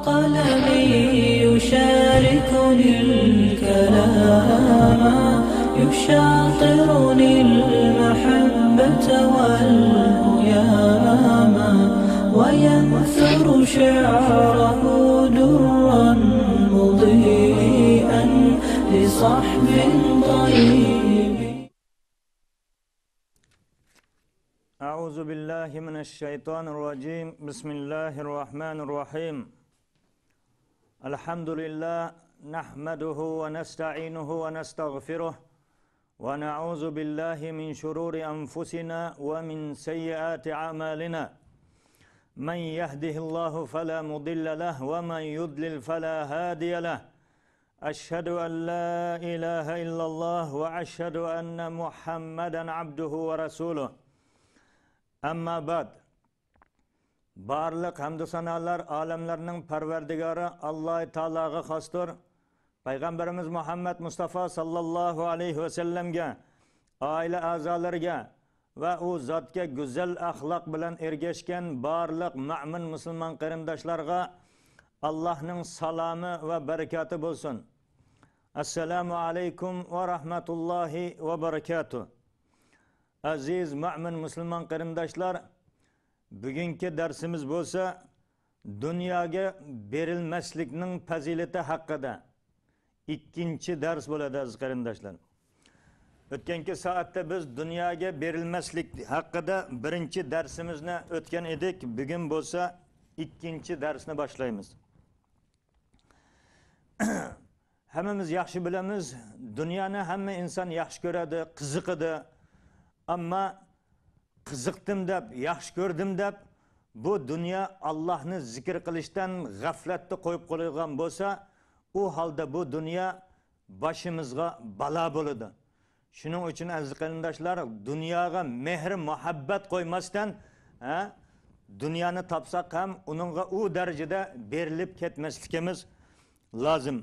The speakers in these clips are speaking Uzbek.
قلمي يشاركني الكلام يشاطرني المحبة والهيام وينثر شعره درا مضيئا لصحب طيب. أعوذ بالله من الشيطان الرجيم. بسم الله الرحمن الرحيم. الحمد لله نحمده ونستعينه ونستغفره ونعوذ بالله من شرور أنفسنا ومن سيئات أعمالنا. من يهده الله فلا مضل له ومن يضلل فلا هادي له. أشهد أن لا إله إلا الله وأشهد أن محمدا عبده ورسوله. Amma ba'd. Barliq hamd sanolar olamlarning parvardigori Alloh taologa xosdir. Payg'ambarimiz Muhammad Mustafa sallallohu alayhi va sallamga, oila a'zolariga va u zotga go'zal axloq bilan ergashgan barliq mu'min musulmon qarindoshlarga Allohning salomi va barakoti bo'lsin. Assalomu alaykum va rahmatullohi va barakatuh. Aziz mu'min musulmon qarindoshlar, bugungi darsimiz bo'lsa dunyoga berilmaslikning fazilati haqida ikkinchi dars bo'ladi aziz qarindoshlar. O'tgangi soatda biz dunyoga berilmaslik haqida birinchi darsimizni o'tgan edik. Bugun bo'lsa ikkinchi darsni boshlaymiz. Hammamiz yaxshi bilamiz, dunyoni hamma inson yaxshi ko'radi, qiziqadi. Amma qiziqdim deb, yaxshi ko'rdim deb bu dunyo Allohni zikr qilishdan g'aflatda qo'yib qo'yilgan bo'lsa, u holda bu dunyo boshimizga balo bo'ladi. Shuning uchun aziz qarindoshlar, dunyoga mehr muhabbat qo'ymasdan, dunyoni topsak ham uningga u darajada berilib ketmasligimiz lozim.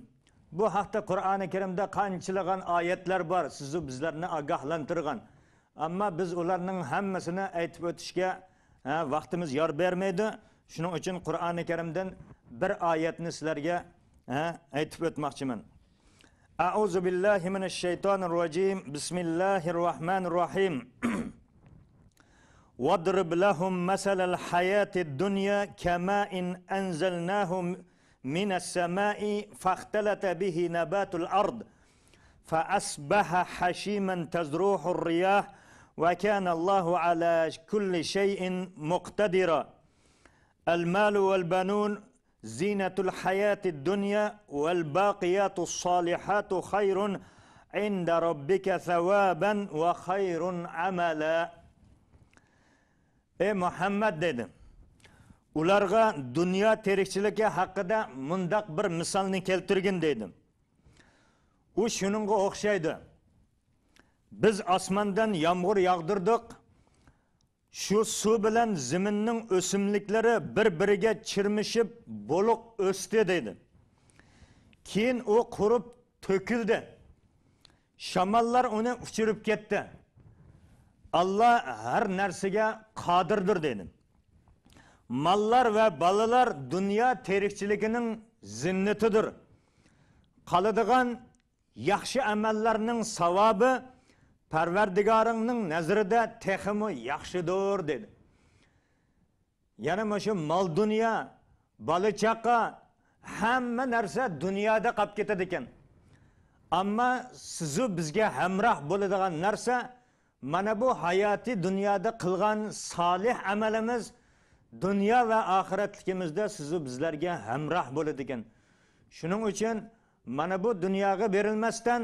Bu haqda Qur'oni Karimda qanchalar oyatlar bor, sizni bizlarni ogohlantirgan. Amma biz ularning hammasini aytib o'tishga vaqtimiz yor bermaydi. Shuning uchun Qur'oni Karimdan bir oyatni sizlarga aytib o'tmoqchiman. A'udhu billahi minash shaytonir rojim. Bismillahir rohmanir rohim. Wadrib lahum masalal hayatid dunya kama'in anzalnahu minas sama'i fakhtalata bihi nabatul ard فأصبح حشيما تزروح الرياح وكان الله على كل شيء مقتدرا. المال والبنون زينة الحياة الدنيا والباقيات الصالحات خير عند ربك ثوابا وخير عملا. Ey Muhammed dedi. Ularga dünya terikçiligi haqida mundaq bir misolni keltirgin dedim. U shuningga o'xshaydi. Biz osmondan yomg'ir yog'dirdik. Shu suv bilan zaminning o'simliklari bir-biriga chirmishib bo'liq o'sdi dedi. Keyin u qurib to'kildi. Shamollar uni uchirib ketdi. Alloh har narsaga qodirdir dedi. Mallar va bolalar dunyo tirikchiligining zinnatidir. Qoladigan yaxshi amallarning savobi Parvardigoringning nazarida texmi yaxshidir dedi. Yana shu mol dunyo, bola chaqa, hamma narsa dunyoda qolib ketadi ekan. Ammo sizu bizga hamroh bo'ladigan narsa mana bu hayoti dunyoda qilgan solih amalimiz dunyo va oxiratligimizda sizu bizlarga hamroh bo'ladi ekan. Shuning uchun mana bu dunyoga berilmasdan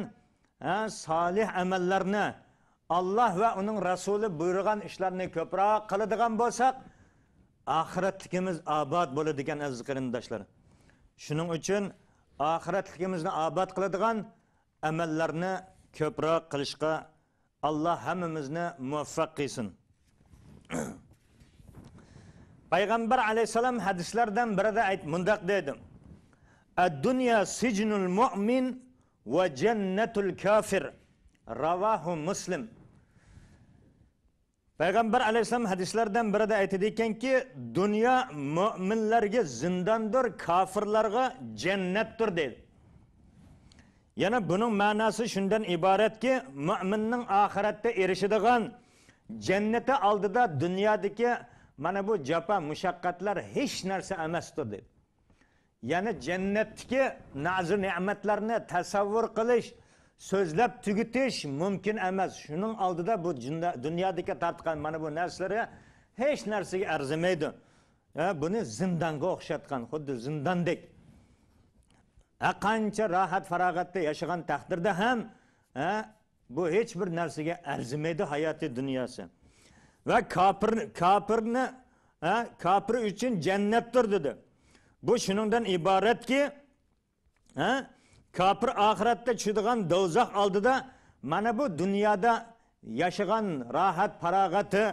solih amallarni Allah va uning rasuli buyurgan ishlarni ko'proq qiladigan bo'lsak, oxiratligimiz obod bo'ladi ekan aziz qarindoshlar. Shuning uchun oxiratligimizni obod qiladigan amallarni ko'proq qilishga Alloh hammamizni muvaffaq qilsin. Payg'ambar alayhisalom hadislardan birida mundaq dedi. Ad-dunya sijnul mu'min va jannatul kafir. Ravahu Muslim. Payg'ambar alayhisalom hadislardan birida aytadi ekanki, dunyo mu'minlarga zindondir, kofirlarga jannatdir dedi. Yana buning ma'nosi shundan iboratki, mu'minning oxiratda erishadigan jannati oldida dunyodagi mana bu jafo mushaqqatlar hech narsa emasdir dedi. Ya'ni jannatdagi nazir ne'matlarni tasavvur qilish, so'zlab tugutish mumkin emas. Shuning oldida bu dunyodagi tortgan mana bu narsalar hech narsaga arzimaydi. Buni zindonga o'xshatgan, xuddi zindondek. Qancha rohat farog'atda yashagan taqdirda ham bu hech bir narsaga arzimaydi hayoti dunyosi. Va kofir uchun jannatdir dedi. Bu shuningdan iboratki, kofir oxiratda tushadigan do'zax oldida mana bu dunyoda yashagan rohat farog'ati,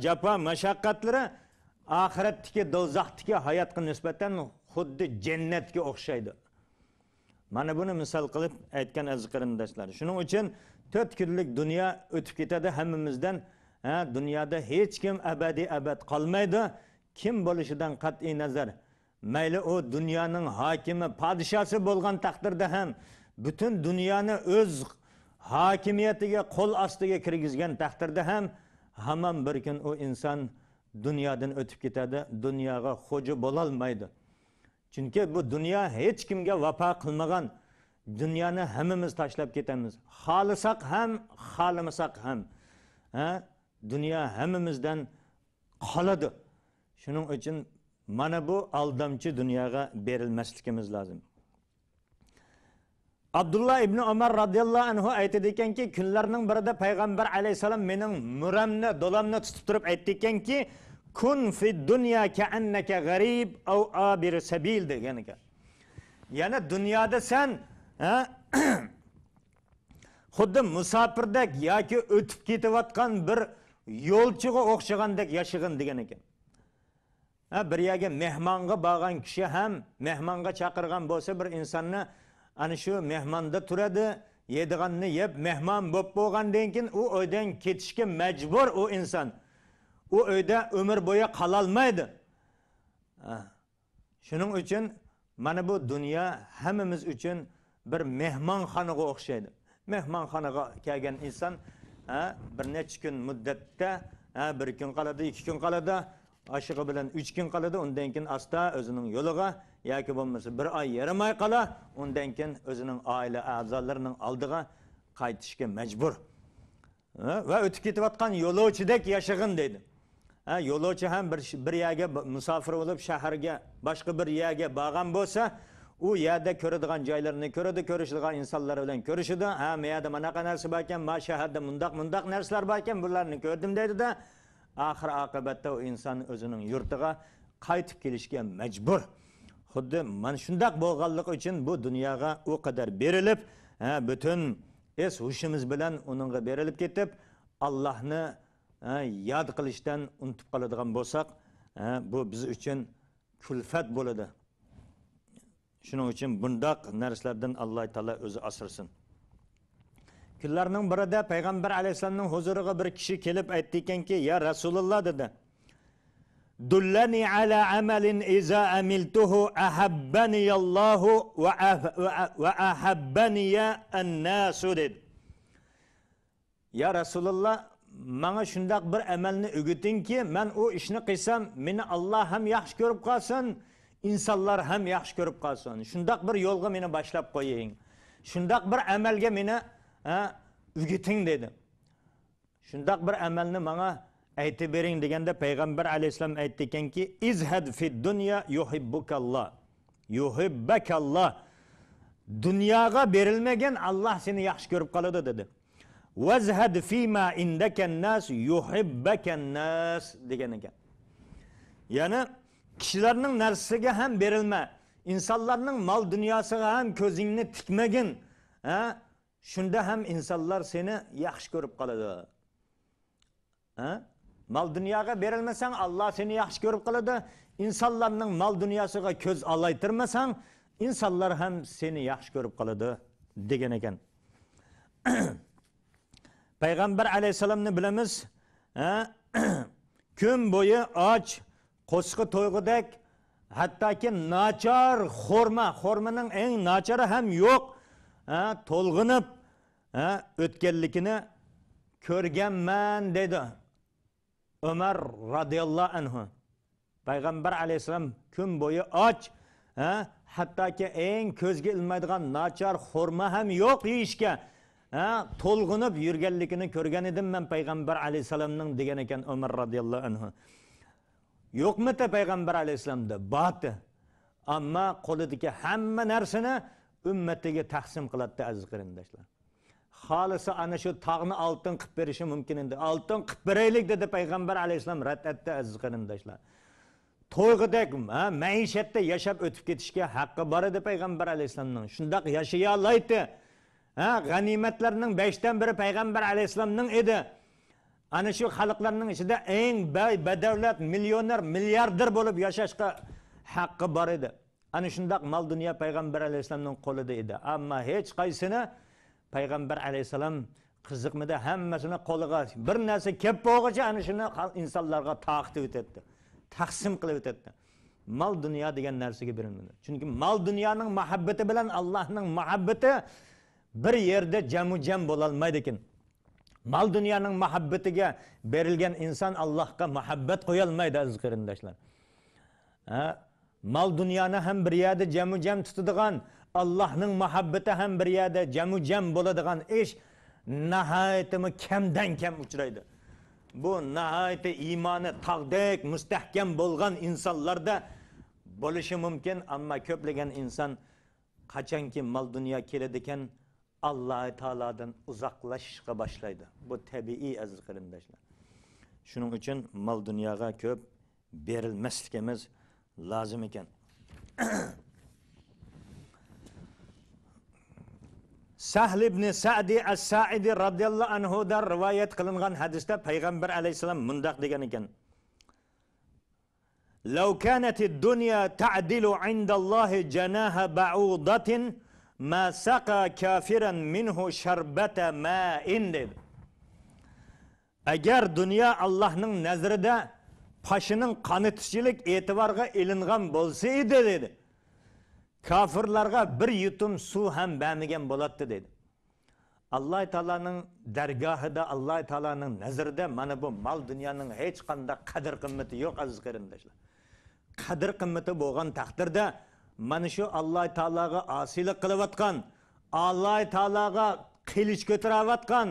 jafo mashaqqatlari oxiratdagi do'zaxdagi hayotga nisbatan xuddi jannatga o'xshaydi. Mana buni misol qilib aytgan aziz qarindoshlar. Shuning uchun 4 kunlik dunyo o'tib ketadi hammamizdan. Dunyoda hech kim abad qolmaydi. Kim bo'lishidan qat'iy nazar, mayli u dunyoning hokimi, podshosi bo'lgan taqdirda ham butun dunyoni o'z hokimiyatiga, qo'l ostiga kirgizgan taqdirda ham hamon bir kun u inson dunyodan o'tib ketadi, dunyoga xo'ja bo'la olmaydi. Chunki bu dunyo hech kimga vafo qilmagan. Dunyoni hammamiz tashlab ketamiz. Xohlasak ham, xohlamasak ham. Dunyo hammamizdan qoladi. Shuning uchun mana bu aldamchi dunyoga berilmasligimiz lozim. Abdullah ibn Umar radhiyallohu anhu aytadi ekanki, kunlarning birida payg'ambar alayhisalom mening muramni, dolamni tutib turib aytdi ekanki, kun fi dunya ka'annaka g'arib aw abir sabil degan ekan. Yana dunyoda sen xuddi musofirdek yoki o'tib ketayotgan bir yo'lchiga o'xshagandek yashag'in degan ekan. Bir yerga mehmonga borgan kishi ham mehmonga chaqirgan bo'lsa bir insonni ana shu mehmonda turadi, yediganni yeb mehmon bo'lib bo'lgandan keyin u uydan ketishga majbur u inson. U uyda umr bo'yi qola olmaydi. Shuning uchun mana bu dunyo hammamiz uchun bir mehmonxonaga o'xshaydi. Mehmonxonaga kelgan inson bir necha kun muddatda, bir kun qoladi, 2 kun qoladi, oshig'i bilan 3 kun qoladi, undan keyin asta o'zining yo'liga yoki bo'lmasa 1 oy, yarim oy qola, undan keyin o'zining oila a'zolarining oldiga qaytishga majbur. Va o'tib ketayotgan yo'lovchidek yashag'in deydi. Yo'lovchi ham bir yerga musofir bo'lib shaharga, boshqa bir yerga borgan bo'lsa, u yerda ko'radigan joylarni ko'radi, ko'rishadigan insonlar bilan ko'rishadi. Bu yerda manaqa narsa bor ekan, ma shaharda mundaq narsalar bor ekan, bularni ko'rdim deydi-da, oxir oqibatda u inson o'zining yurtiga qaytib kelishga majbur. Xuddi mana shunday bo'lganligi uchun bu dunyoga u qadar berilib, butun hushimiz bilan uningga berilib ketib, Allohni yod qilishdan unutib qoladigan bo'lsak, bu biz uchun kulfat bo'ladi. Shuning uchun bundoq narsalardan Alloh taolo o'zi asrasin. Kunlarning birida payg'ambar alayhisolamning huzuriga bir kishi kelib aytdi ekanki, "Ya Rasululloh" dedi. "Dullani ala amalin iza amiltuhu ahabbani Allahu va ahabbani an-nas" dedi. "Ya Rasululloh, bana shundoq bir amalni o'rgatingki, men u ishni qilsam, meni Alloh ham yaxshi ko'rib qolsin, insonlar ham yaxshi ko'rib qolsin. Shundoq bir yo'lga meni boshlab qo'ying. Shundoq bir amalga meni o'rgating" dedi. Shundoq bir amalni menga aytib bering deganda payg'ambar alayhisalom aytdi ekanki, "Izhad fid dunya yuhibbukalloh. Yuhibbakalloh." Dunyoga berilmagan Alloh seni yaxshi ko'rib qoladi dedi. "Vazhad fima indakan nas yuhibbakan nas" degan ekan. Ya'ni kishilarning narsasiga ham berilma, insonlarning mol dunyosiga ham ko'zingni tikmagin. Shunda ham insonlar seni yaxshi ko'rib qoladi. Mol dunyoga berilmasang Alloh seni yaxshi ko'rib qoladi. İnsanlarning mol dunyosiga ko'z olaytirmasang, insonlar ham seni yaxshi ko'rib qoladi degan ekan. Payg'ambar alayhisalomni bilamiz, Kun bo'yi och, qo'sqi to'yg'idek, hattoki nachar xurmaning eng nachari ham yo'q, to'lg'inib o'tganligini ko'rganman dedi Umar radhiyallohu anhu. Payg'ambar alayhisalom kun bo'yi och, hattoki eng ko'zga ilmaydigan nachar xurma ham yo'q yeyishga to'lg'inib yurganligini ko'rgan edim men Payg'ambar alayhisalomning degan ekan Umar radhiyallohu anhu. Yo'qmi-da Payg'ambar alayhisalomda? Boti. Ammo qo'lidagi hamma narsani ummatiga taqsim qiladi aziz qarindoshlar. Xolisi ana shu tog'ni oltin qilib berishi mumkin edi. Oltin qilib beraylik dedi Payg'ambar alayhisalom rad etdi aziz qarindoshlar. To'yg'idek maishatda yashab o'tib ketishga haqqi bor edi Payg'ambar alayhisalomning. Shundoq yashaya oladi. G'animatlarning 5dan biri Payg'ambar alayhisalomning edi. Ana shu xalqlarning ichida eng badavlat, millioner, milliarder bo'lib yashashga haqqi bor edi. Ana shundoq mol dunyo Payg'ambar alayhisalomning qo'lida edi. Ammo hech qaysini Payg'ambar alayhisalom qiziqmadi, hammasini qo'liga bir narsa kelib bo'lguncha ana shuni insonlarga taqdim etdi. Taqsim qilib o'tadi. Mol dunyo degan narsaga berilmadi. Chunki mol dunyoning muhabbati bilan Allohning muhabbati bir yerda jamu-jam bo'la olmaydi ekan. Mol dunyoning muhabbatiga berilgan inson Allohga muhabbat qo'ya olmaydi aziz qarindoshlar. Mol dunyoni ham bir yerda jamu-jam tutadigan, Allohning muhabbati ham bir yerda jamu-jam bo'ladigan ish nihoyatimi kamdan kam uchraydi. Bu nihoyatda iymoni tog'dek mustahkam bo'lgan insonlarda bo'lishi mumkin, ammo ko'plagan inson qachonki mol dunyo keladi ekan Alloh taoladan uzoqlashishga boshlaydi. Bu tabiiy aziz qarindoshlar. Shuning uchun mol dunyoga ko'p berilmasligimiz lozim ekan. Sahl ibn Sa'di as-Sa'idi radhiyallohu anhu da rivoyat qilingan hadisda Payg'ambar alayhisalom mundaq degan ekan: "Law kanat ad-dunya ta'dilu 'inda Allohi janaha ba'udatin ma saqa kafiran minhu sharbata ma'in." dedi. Agar dunyo Allohning nazarida pashining qanitishchilik e'tiborga ilingan bo'lsa edi dedi. Kafirlarga bir yutum suv ham bermagan bo'ladi dedi. Alloh taolaning dargohida, Alloh taolaning nazarida mana bu mol dunyoning hech qanday qadr qimmati yo'q aziz qarindoshlar. Qadr qimmati bo'lgan taqdirda mana shu Alloh taolaga osiylik qilayotgan, Alloh taolaga qilich ko'tarayotgan,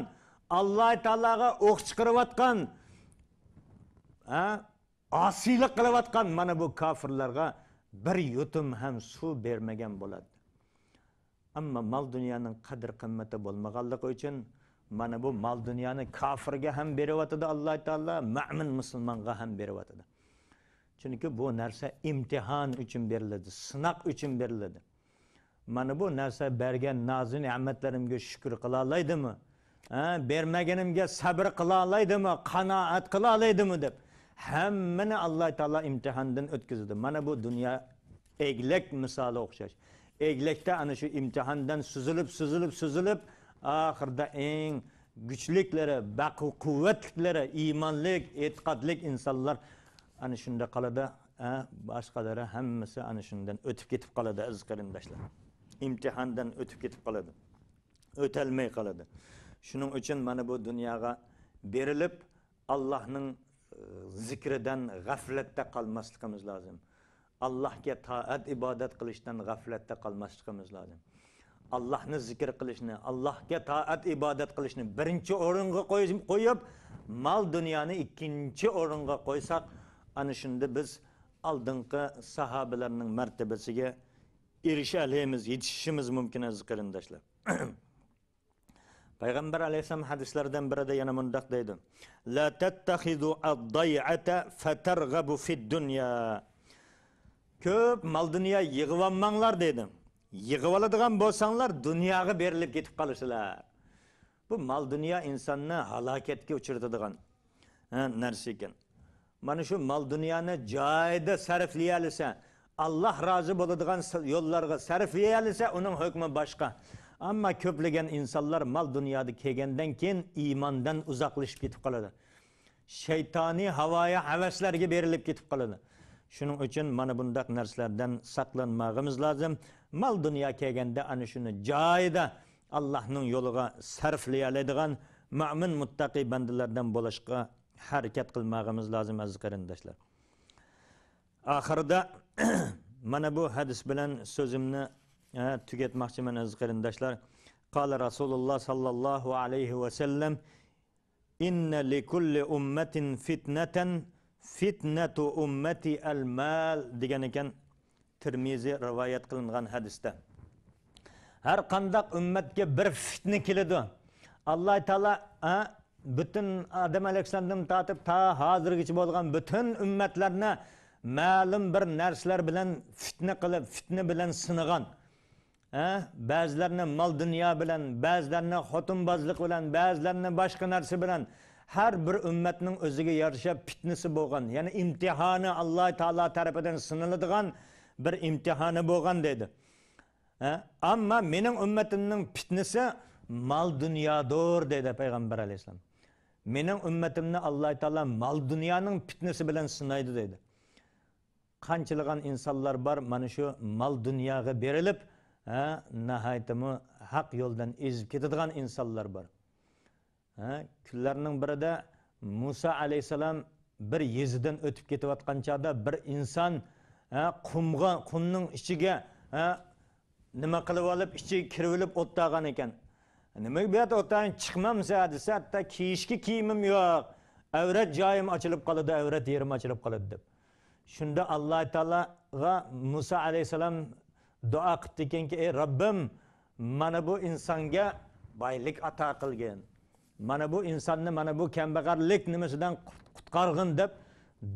Alloh taolaga o'q chiqarayotgan, osiylik qilayotgan mana bu kafirlarga bir yutum ham suv bermagan bo'ladi. Ammo mol dunyoning qadr qimmati bo'lmaganligi uchun mana bu mol dunyoni kafirga ham beryapti Alloh taolo, mu'min musulmonga ham beryapti. Chunki bu narsa imtihon uchun beriladi, sinoq uchun beriladi. Mana bu narsa bergan nozi ne'matlarimga shukr qila olaydimi? Bermaganimga sabr qila olaydimi? Qanoat qila olaydimi deb hammani Alloh taolo imtihondan o'tkazadi. Mana bu dunyo eglak misoli o'xshash. Eglakda ana shu imtihondan suzilib oxirida eng kuchliklari, baquvvatliklari, iymonlik, e'tiqodlik insonlar ana shunda qoladi. Boshqalari hammasi ana shundan o'tib ketib qoladi aziz qarindoshlar. Imtihondan o'tib ketib qoladi. O'talmay qoladi. Shuning uchun mana bu dunyoga berilib Allohning zikridan g'aflatda qolmasligimiz lozim. Allohga toat ibodat qilishdan g'aflatda qolmasligimiz lozim. Allohni zikr qilishni, Allohga toat ibodat qilishni birinchi o'ringa qo'yib, mol dunyoni ikkinchi o'ringa qo'ysak, ana shunda biz oldingi sahobalarning martabasiga erisha olamiz, yetishishimiz mumkin aziz qarindoshlar. Payg'ambar alayhisalom hadislardan birida yana mundaq deydi: "La tattakhidu ad-day'ata fatarghabu fid-dunya." Ko'p mol dunyo yig'ib olmanglar dedi. Yig'ib oladigan bo'lsanglar dunyoga berilib ketib qolasizlar. Bu mol dunyo insonni halokatga uchiradigan narsa ekan. Mana shu mol dunyoni joyida sarflay olsa, Alloh rozi bo'ladigan yo'llarga sarflay olsa, uning hukmi boshqa. Ammo ko'plagan insonlar mol dunyoda kelgandan keyin iymondan uzoqlashib ketib qoladi. shaytoniy havoya havaslarga berilib ketib qoladi. Shuning uchun mana bundaq narsalardan saqlanmag'imiz lozim. Mal dunyo kelganda ana shuni joyida Allohning yo'liga sarflayoladigan mu'min muttaqi bandalardan bo'lishga harakat qilmag'imiz lozim aziz qarindoshlar. Oxirida mana bu hadis bilan so'zimni tugatmoqchiman aziz qarindoshlar. Qala Rasululloh sallallohu alayhi va sallam: "Inna likulli ummatin fitnatan, fitnatu ummati al-mal" degan ekan Tirmizi rivoyat qilingan hadisda. Har qanday ummatga bir fitna keladi. Alloh taolo bütün Adem alayhissalomdan tortib ta hozirgacha bo'lgan bütün ummatlarni ma'lum bir narsalar bilan fitna qilib, fitna bilan sinagan. Ba'zilarini mal dunyo bilan, ba'zilarini xotinbozlik bilan, ba'zilarini boshqa narsa bilan har bir ummatning o'ziga yarasha fitnasi bo'lgan. Ya'ni imtihoni Alloh taolo tarafidan siniladigan bir imtihoni bo'lgan dedi. Ammo mening ummatimning fitnasi mal dunyodir dedi payg'ambar alayhisalom. Mening ummatimni Alloh taolo mal dunyoning fitnasi bilan sinaydi dedi. Qanchalagan insonlar bor mana shu mal dunyoga berilib, nihoyatimi haq yo'ldan ezib ketadigan insonlar bor. Kunlarning birida Musa alayhisalom bir yezidan o'tib ketayotgan chog'da bir inson qumning ichiga nima qilib olib, ichiga kirib olib o'tdagan ekan. Nima bu yerda o'tdan chiqmamsa desa, hatta kiyishga kiyimim yo'q. Avrat joyim ochilib qoladi, avrat yerim ochilib qoladi deb. Shunda Alloh taologa Musa alayhisalom duo qildi ekanki: "Ey Robbim, mana bu insonga boylik ato qilgin. Mana bu insonni mana bu kambag'allik nimasidan qutqarg'in" deb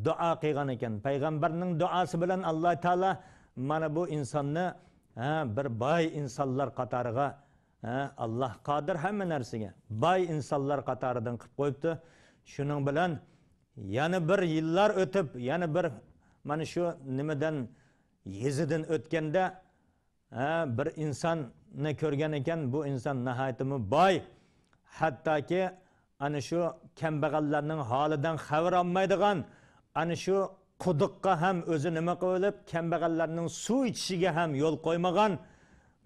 duo qilgan ekan. Payg'ambarning duosi bilan Alloh taolo mana bu insonni bir boy insonlar qatoriga, Allah qodir hamma narsaga boy insonlar qatoridan qilib qo'yibdi. Shuning bilan yana bir yillar o'tib, yana bir mana shu nimadan yezidan o'tganda bir insonni ko'rgan ekan. Bu inson nihoyatimi boy, hattoki ana shu kambag'allarning holidan xabar olmaydigan, ana shu quduqqa ham o'zi nima qilib, kambag'allarning suv ichishiga ham yo'l qo'ymagan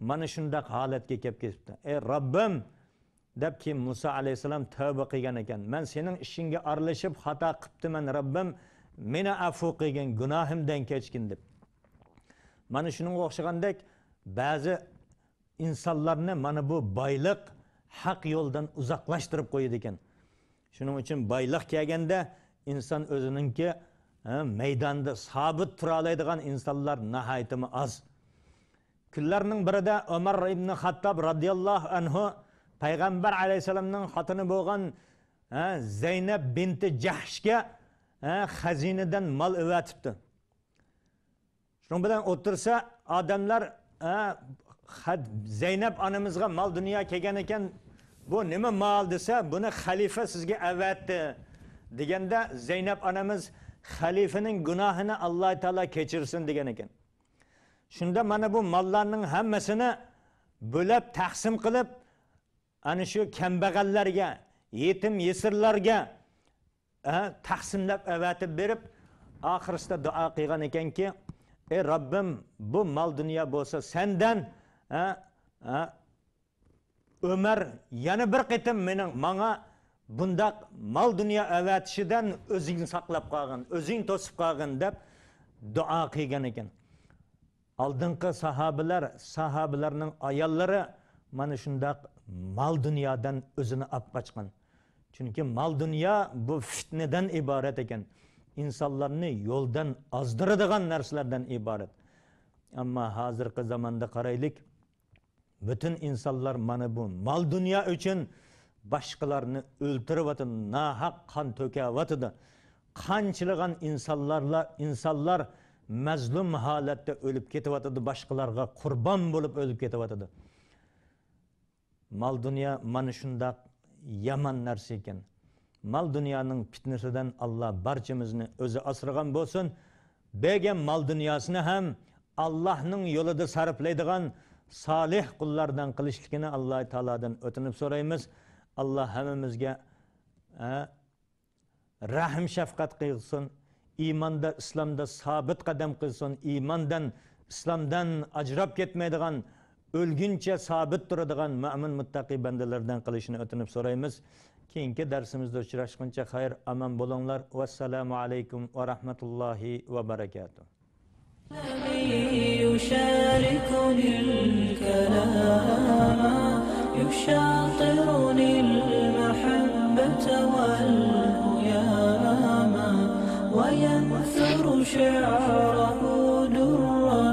mana shunday holatga kelib ketibdi. Ey Robbim deb ki Musa alayhisalom tavba qilgan ekan. Men sening ishingga aralashib xato qilibman Robbim, meni afv qilgin, gunohimdan kechgin deb. Mana shunga o'xshagandek ba'zi insonlarni mana bu boylik haq yo'ldan uzoqlashtirib qo'yadi ekan. Shuning uchun boylik kelganda inson o'zininki maydonda sabit tura oladigan insonlar nihoyatimi oz. Kunlarning birida Umar ibn Xattob radhiyallohu anhu payg'ambar alayhisalomning xotini bo'lgan Zaynab binti Jahshga xazinadan mol o'vatibdi. Shuning bilan o'tirsa odamlar Zaynab onamizga mol dunyo kelgan ekan, bu nima mol desa, buni xalifa sizga avatdi deganda Zaynab onamiz xalifaning gunohini Alloh taolo kechirsin degan ekan. Shunda mana bu mollarning hammasini bo'lib taqsim qilib, ana shu kambag'allarga, yetim yesirlarga taqsimlab avatib berib, oxirisida duo qilgan ekanki: "Ey Robbim, bu mol dunyo bo'lsa sendan Ömer yana bir qitim menga bundaq mol dunyo avatishidan o'zing saqlab qolgin, o'zing to'sib qolgin" deb duo qilgan ekan. Oldingi sahobalarning ayollari mana shundaq mol dunyodan o'zini olib qochgan. Chunki mol dunyo bu fitnadan iborat ekan. İnsanlarni yo'ldan ozdiradigan narsalardan iborat. Ammo hozirgi zamonda qaraylik, bütün insonlar mana bu mol dunyo uchun boshqalarni o'ltirib, nahaq qon to'kayotdi. Qanchalagan insonlar mazlum holatda o'lib ketyapti, boshqalarga qurbon bo'lib o'lib ketyapti. Mol dunyo mana shunday yomon narsa ekan. Mal dunyoning fitnasidan Allah barchamizni o'zi asragan bo'lsin. Bergan mal dunyosini ham Allohning yo'lida sarflaydigan solih qullardan qilishligini Alloh taoladan o'tinib so'raymiz. Allah hammamizga rahm shafqat qilsin, iymonda, islomda sabit qadam qilsin, iymondan, islomdan ajrab ketmaydigan, o'lguncha sabit turadigan mo'min muttaqi bandalardan qilishini o'tinib so'raymiz. Keyingi darsimizda uchrashguncha xayr, aman bo'linglar. Vassalomu alaykum va rahmatullohi va barakatuh. يشاركني الكلام يشاطرني المحبة والهيام وينثر شعره درا